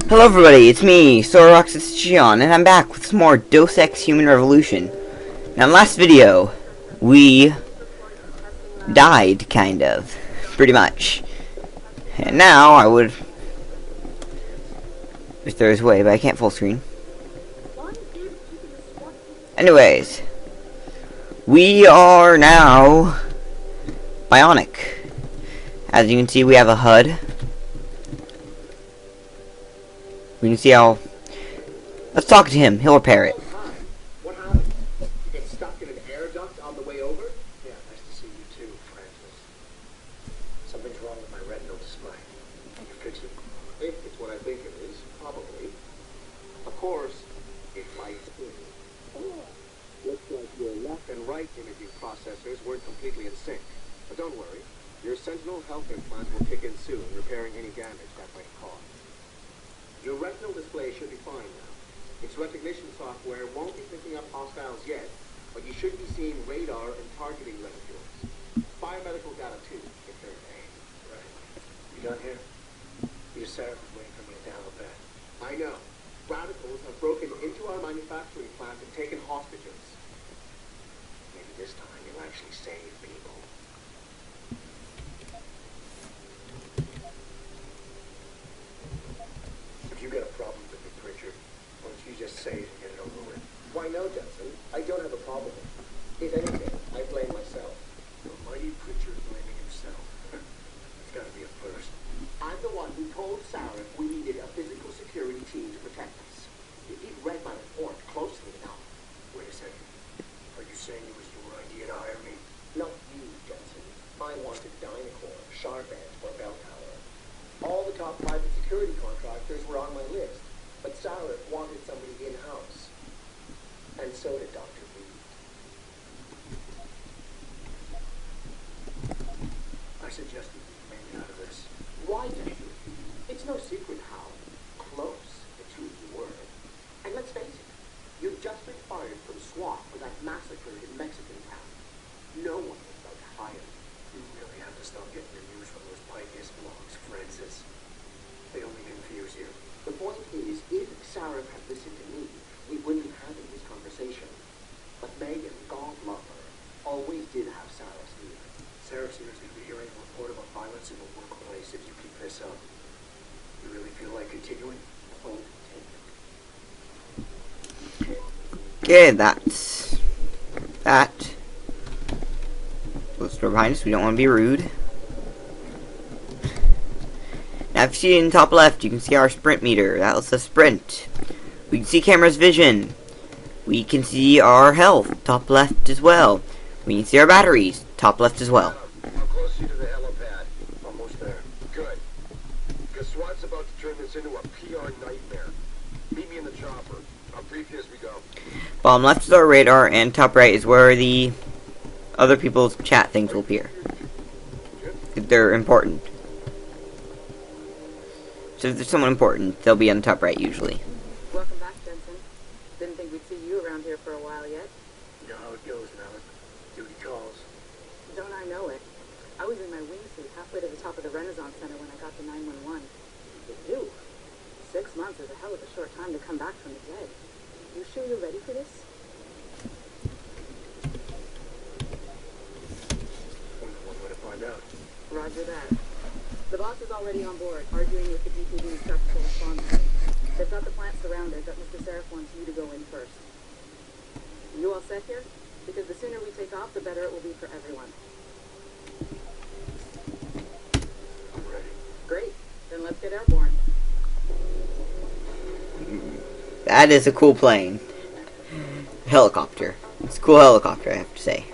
Hello everybody, it's me, Soroxis, and I'm back with some more Deus Ex Human Revolution. Now in the last video, we died, kind of, pretty much. And now I would, if there's a way, but I can't full screen. Anyways, we are now bionic. As you can see, we have a HUD. We can see how... Let's talk to him. He'll repair it. What happened? You get stuck in an air duct on the way over? Yeah, nice to see you too, Francis. Something's wrong with my retinal display. Can you fix it? If it's what I think it is, probably. Of course, it might be. Looks like your left and right imaging processors weren't completely in sync. But don't worry. Your Sentinel health implant will kick in soon, repairing any damage that might cause. Your retinal display should be fine now. Its recognition software won't be picking up hostiles yet, but you should be seeing radar and targeting reticules. Biomedical data too, if they're in aim. Right. You done here? Your Sarah was waiting for me at the helipad. I know. Radicals have broken into our manufacturing plant and taken hostages. Maybe this time you'll actually save people. You got a problem with me, Pritchard. Why don't you just say it and get it over with? Why no, Jensen? I don't have a problem. If anything, I blame myself. The mighty Pritchard blaming himself. It's gotta be a first. I'm the one who told Sarah we needed a physical security team to protect us. If he'd read my report closely enough. Wait a second. Are you saying it was your idea to hire me? Not you, Jensen. I wanted Dynacore, Sharpend, or Bell Tower. All the top private security contractors were on my list, but Sarah wanted somebody in-house. And so did Dr. Reed. I suggested we make it out of this. Why did you? It's no secret how close the two of you were. And let's face it, you've just been fired from SWAT for that massacre in Mexican town. No one was about to hire you. You really have to stop getting the news from those Pikeist blogs, Francis. They only confuse you. The point is, if Sarah had listened to me, we wouldn't be having this conversation. But Megan, God love her, always did have Sarah's ear. Sarah's ears going to be hearing a report about violence in the workplace if you keep this up. You really feel like continuing? Point taken. Okay, that's... that. Let's go behind us. We don't want to be rude. Now, if you see in the top left, you can see our sprint meter. That lets us sprint. We can see camera's vision. We can see our health, top left as well. We can see our batteries, top left as well. How close are you to the helipad? Almost there. Good. Because SWAT's about to turn this into a PR nightmare. Meet me in the chopper. I'll brief you as we go. Bottom left is our radar, and top right is where the other people's chat things will appear. They're important. So if there's someone important, they'll be on the top right usually. Welcome back, Jensen. Didn't think we'd see you around here for a while yet. You know how it goes, Malik. Duty calls. Don't I know it? I was in my wingsuit halfway to the top of the Renaissance Center when I got to 911. Ew. 6 months is a hell of a short time to come back from the dead. You sure you're ready for this? Only one way to find out. Roger that. The boss is already on board, arguing with the DPD's tactical response team. They've got the plant surrounded, but Mr. Seraph wants you to go in first. You all set here? Because the sooner we take off, the better it will be for everyone. I'm ready. Great. Then let's get airborne. That is a cool plane. Helicopter. It's a cool helicopter, I have to say.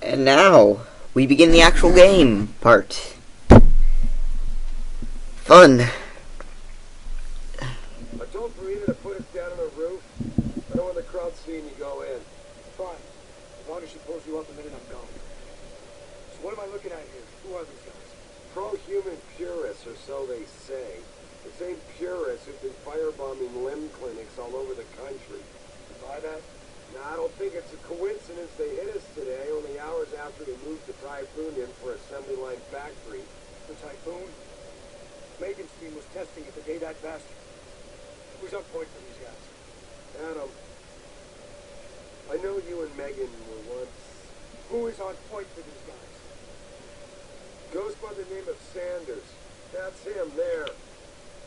And now, we begin the actual game part. Fun. I told Farina to put it down on the roof? I don't want the crowd seeing you go in. Fine. As long as she pulls you up the minute I'm gone. So what am I looking at here? Who are these guys? Pro-human purists, or so they say. The same purists who've been firebombing limb clinics all over the country. Buy that? Now, I don't think it's a coincidence they hit us today, only hours after they moved the Typhoon in for assembly line factory. The Typhoon? Megan's team was testing it the day that bastard. Who's on point for these guys? Adam, I know you and Megan were once... Who is on point for these guys? Goes by the name of Sanders. That's him there.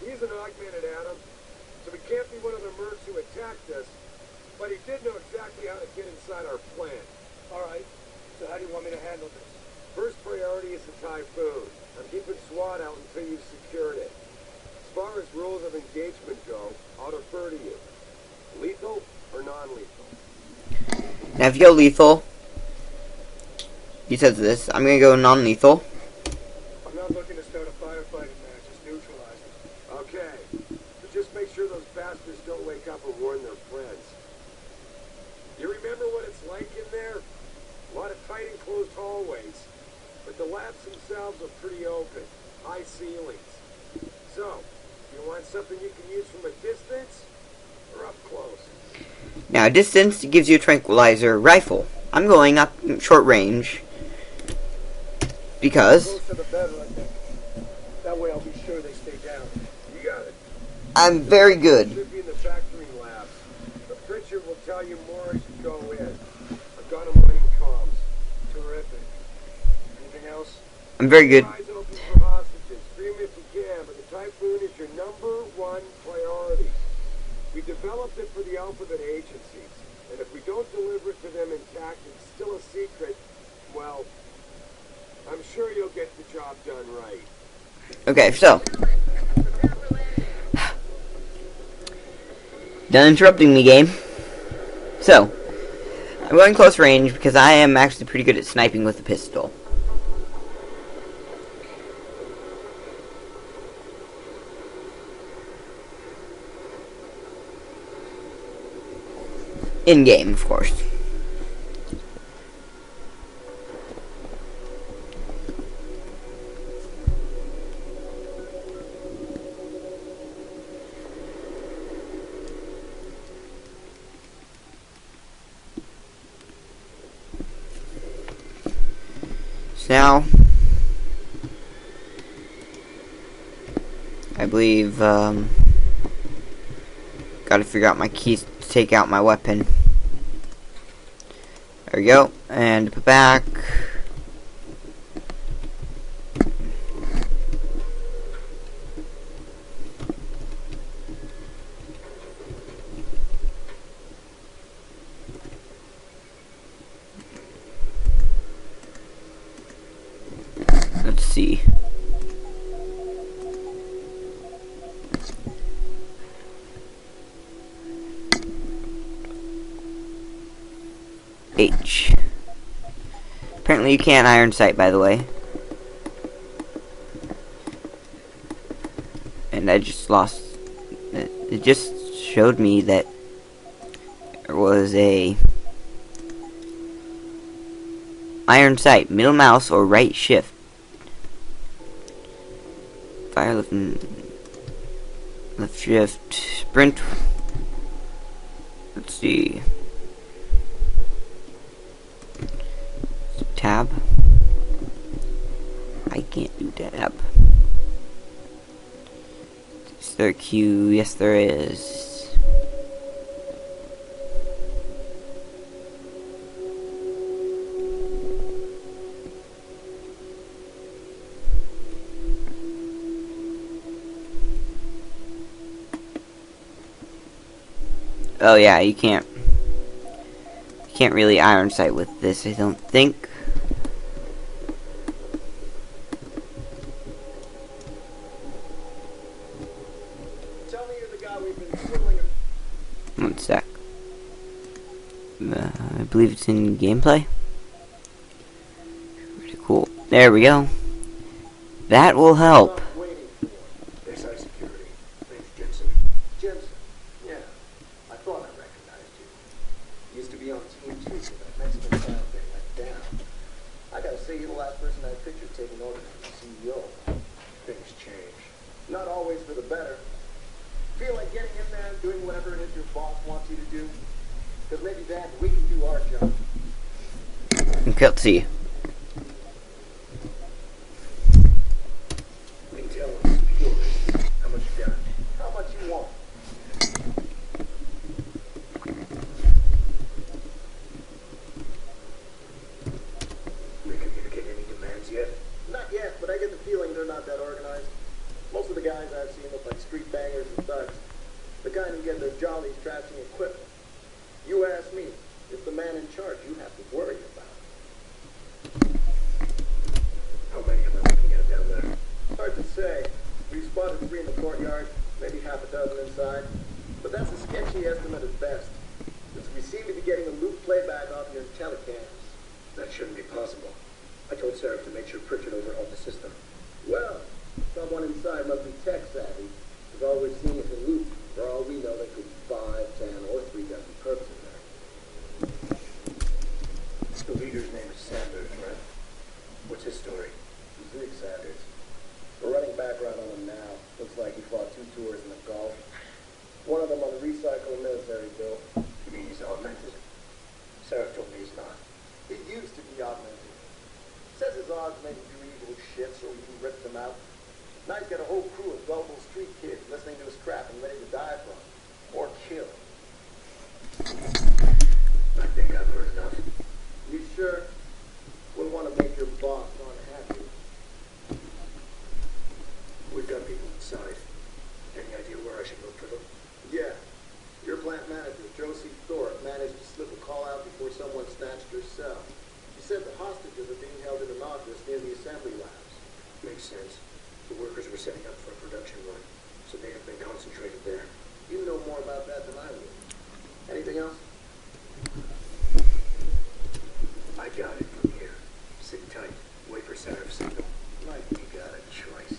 He's an augmented Adam, so he can't be one of the mercs who attacked us, but he did know exactly how to get inside our plant. All right. So how do you want me to handle this? First priority is the Typhoon. I'm keeping SWAT out until you've secured it. As far as rules of engagement go, I'll defer to you. Lethal or non-lethal? Now, if you go lethal, he says this, I'm gonna go non-lethal. I'm not looking to start a firefighting match. Just neutralize them. Okay. But just make sure those bastards don't wake up and warn their friends. You remember what it's like in there? A lot of tight enclosed hallways. But the labs themselves are pretty open. High ceilings. So, you want something you can use from a distance? Or up close? Now, distance gives you a tranquilizer rifle. I'm going up short range. Because Closer the better, I think. That way I'll be sure they stay down. You got it. I'm very good. Should be in the factory labs. The picture will tell you more as you go in. I've got them running comms. Terrific. Anything else? I'm very good. Eyes open for hostages. Free them if you can, but the Typhoon is your #1 priority. We developed it for the alphabet agencies, and if we don't deliver it to them intact and still a secret, well, I'm sure you'll get the job done right. Okay, so. Done interrupting me, game. So, I'm going close range because I am actually pretty good at sniping with a pistol. In-game, of course. So now, I believe, gotta figure out my keys to take out my weapon. There we go, and put back. Let's see. H. Apparently you can't iron sight, by the way. And I just lost. It just showed me that there was a iron sight, middle mouse or right shift. Fire left shift, sprint. Let's see. Tab. I can't do tab. Is there a Q? Yes, there is. Oh yeah, you can't really iron sight with this, I don't think. Tell me you're the guy we've been twiddling. One sec. I believe it's in gameplay. Pretty cool. There we go. That will help. Waiting for. Inside security. Name's Jensen. Jensen? Yeah. person had pictures taken over from the CEO. Things change. Not always for the better. Feel like getting in there and doing whatever it is your boss wants you to do? Because maybe then we can do our job. Okay, let's see. You can tell us pure. How much you got? How much you want? We communicate any demands yet? Not yet, but I get the feeling they're not that organized. Most of the guys I've seen look like street bangers and thugs. The kind who get their jollies trashing equipment. You ask me, it's the man in charge you have to worry about. How many am I looking at down there? Hard to say. We've spotted 3 in the courtyard, maybe half a dozen inside. But that's a sketchy estimate at best, since we seem to be getting a loop playback off your telecams. That shouldn't be possible. I told Sarah to make sure Pritchard overhauled the system. Well, someone inside must be tech savvy, because all we're seeing is a loop. For all we know, there could be 5, 10, or 3 dozen perps in there. The leader's name is Sanders, right? What's his story? Zig Sanders. We're running background on him now. Looks like he fought 2 tours in the Gulf. One of them on a recycled military bill. You mean he's augmented? Sarah told me he's not. He used to be augmented. Says his odds make him do evil shit so we can rip them out. Now he's got a whole crew of gullible street kids listening to his crap and ready to die for him. Or kill. I think I've heard enough. You sure? We'll want to make your boss unhappy. We've got people inside. Any idea where I should look for them? Yeah. Your plant manager, Josie Thorpe, managed to slip a call out before someone snatched her cell. She said the hostages are being held in an office near the assembly labs. Makes sense. The workers were setting up for a production run, so they have been concentrated there. You know more about that than I would. Anything else? I got it from here. Sit tight. Wait for Sarah's signal. Like you got a choice.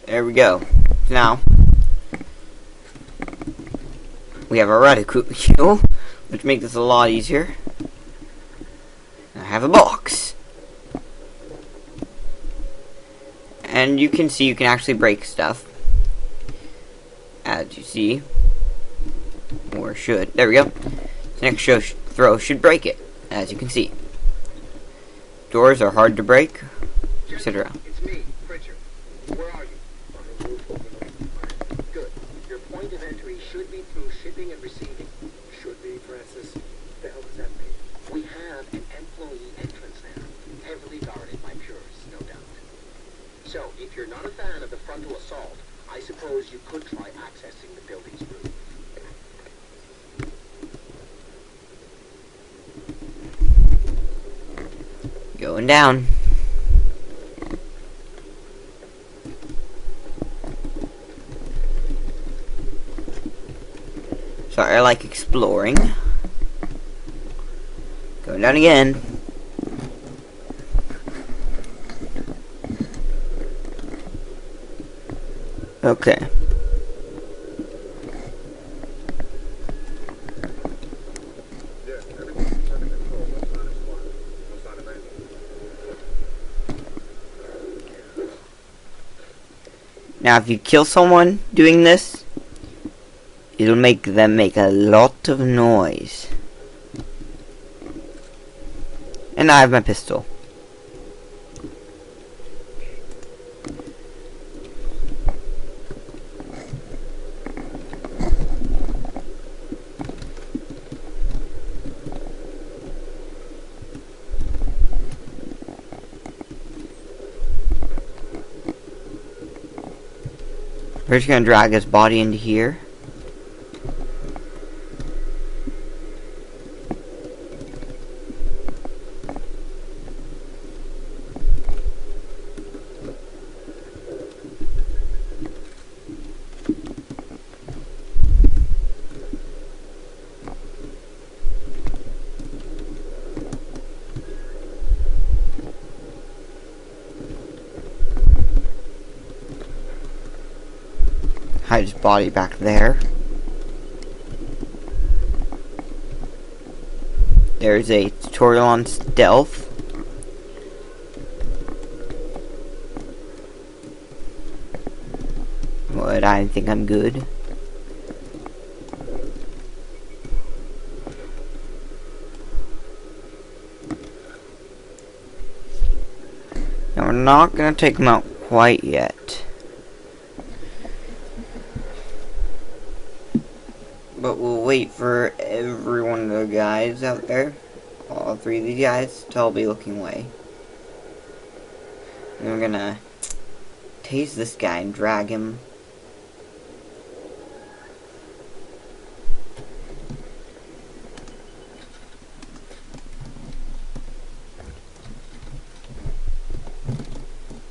There we go. Now, we have our reticle, which makes this a lot easier. I have a box. And you can see you can actually break stuff. As you see. Or should. There we go. The next throw should break it. As you can see. Doors are hard to break, etc. It's me, Pritchard. Where are you? On the roof overlooking the park. Good. Your point of entry should be through shipping and receiving. Should be, Francis. The hell does that mean? We have an employee entrance there. Heavily guarded by purists, no doubt. So, if you're not a fan of the frontal assault, I suppose you could try accessing the building's roof. Going down. Sorry, I like exploring. Going down again. Okay. Yeah, everything's under control. What's not is one. What's not amazing. Now, if you kill someone doing this, it'll make them make a lot of noise. And I have my pistol. We're just gonna drag his body into here. Hide his body back there. There's a tutorial on stealth. but I think I'm good. Now we're not gonna take him out quite yet, but we'll wait for every one of the guys out there, all three of these guys, to all be looking away. And we're gonna tase this guy and drag him.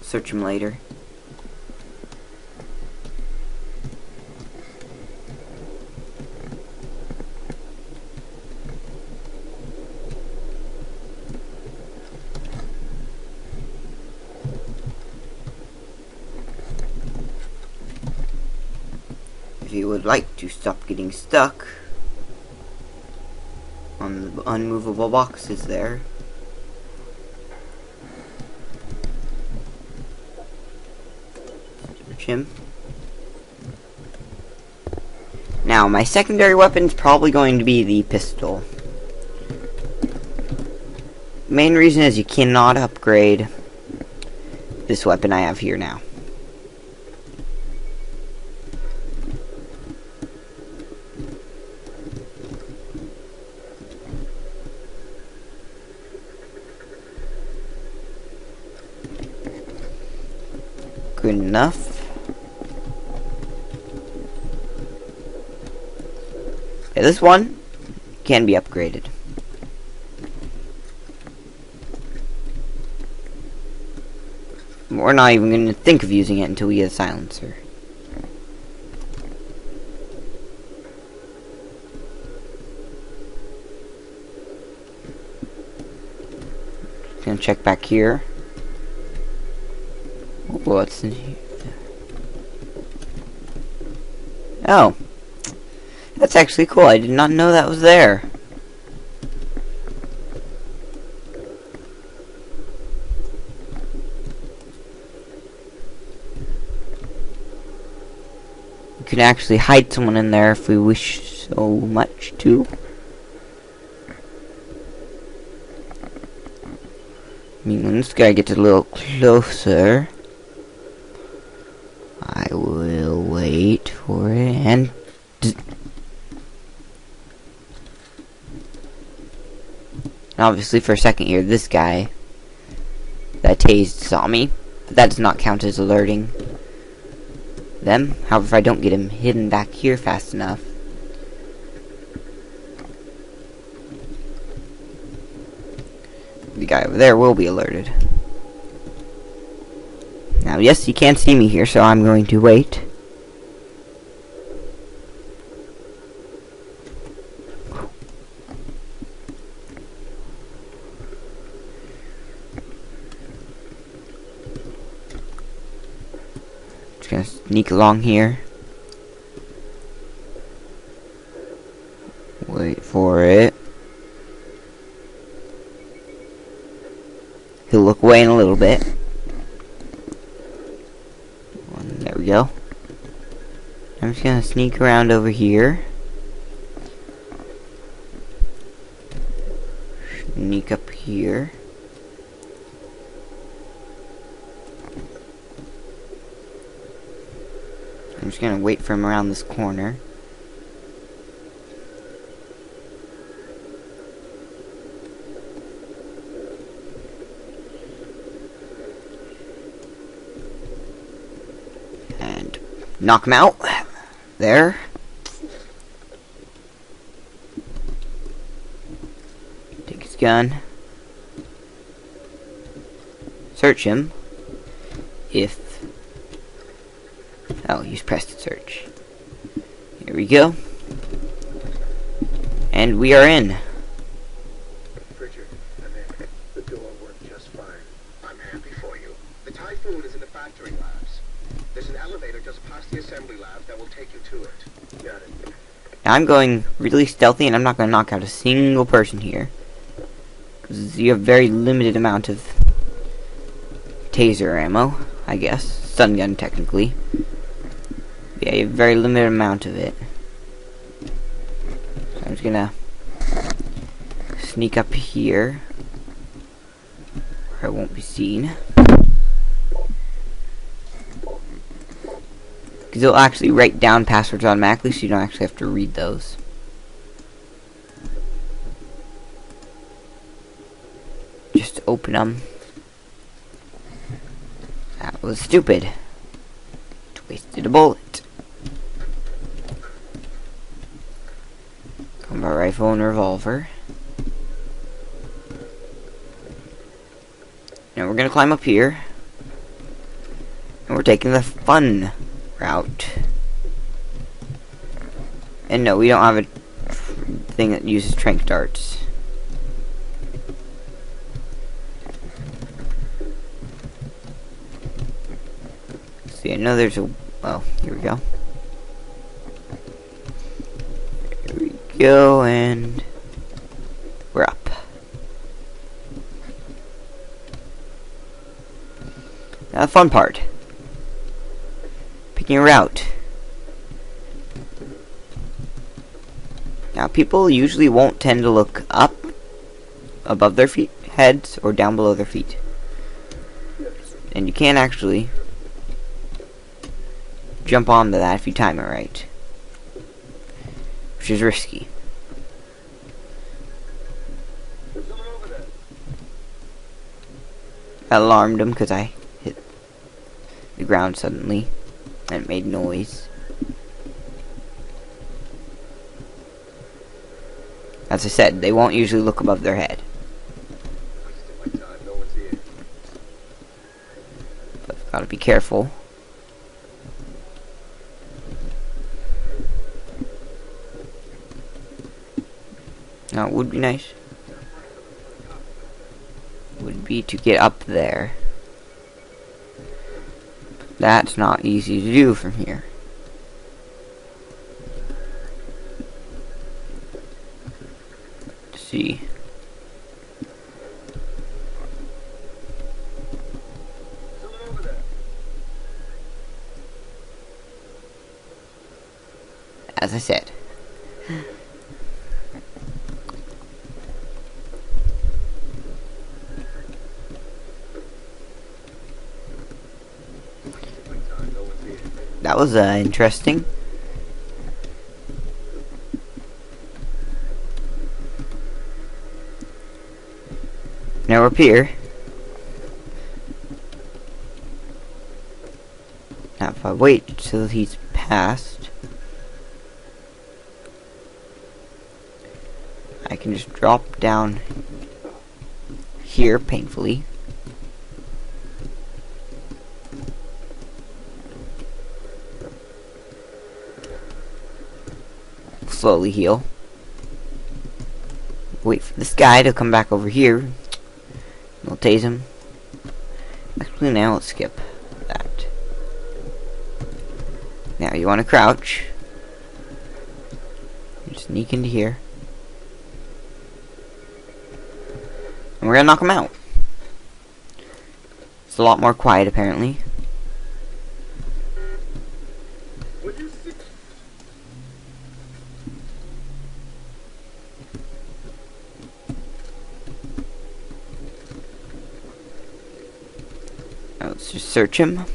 Search him later. If you would like to stop getting stuck on the unmovable boxes there, search him. Now, my secondary weapon is probably going to be the pistol. Main reason is you cannot upgrade this weapon I have here now. Good enough. Yeah, this one can be upgraded. We're not even going to think of using it until we get a silencer. Gonna check back here. What's in here? Oh. That's actually cool. I did not know that was there. We can actually hide someone in there if we wish so much to. I mean, when this guy gets a little closer, I will wait for it and obviously for a second here, this guy that tased saw me, but that does not count as alerting them. However, if I don't get him hidden back here fast enough, the guy over there will be alerted. Now, yes, you can't see me here, so I'm going to wait. Just gonna sneak along here. Wait for it. He'll look away in a little bit. There we go. I'm just gonna sneak around over here. Sneak up here. I'm just gonna wait for him around this corner. And knock him out. There. Take his gun. Search him. Oh, he's pressed search. Here we go. And we are in. Richard, I'm in. The door worked just fine. I'm happy for you. The Typhoon is in the factory labs. There's an elevator just past the assembly lab that will take you to it. Got it. Now I'm going really stealthy, and I'm not going to knock out a single person here, because you have very limited amount of taser ammo, I guess. Stun gun, technically. Yeah, you have a very limited amount of it. So I'm just gonna sneak up here where I won't be seen. Because it'll actually write down passwords automatically, so you don't actually have to read those. Just open them. That was stupid. It wasted a bullet. Combat rifle and revolver. Now we're gonna climb up here. And we're taking the fun route. And no, we don't have a thing that uses tranq darts. See, I know there's a... well, here we go. Here we go, and... we're up. Now the fun part. Picking a route. Now people usually won't tend to look up above their heads or down below their feet. And you can actually jump onto that if you time it right. Which is risky. That alarmed him because I hit the ground suddenly. And it made noise. As I said, they won't usually look above their head. But I've gotta be careful. Now it would be nice. Would be to get up there. That's not easy to do from here. Let's see. As I said. That was interesting. Now we're up here. Now if I wait till he's passed, I can just drop down here painfully. Slowly heal. Wait for this guy to come back over here. We'll tase him. Actually, now let's skip that. Now you want to crouch. You sneak into here. And we're gonna knock him out. It's a lot more quiet apparently. Let's just search him.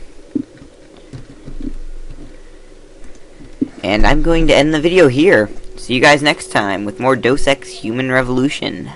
And I'm going to end the video here. See you guys next time with more Deus Ex Human Revolution.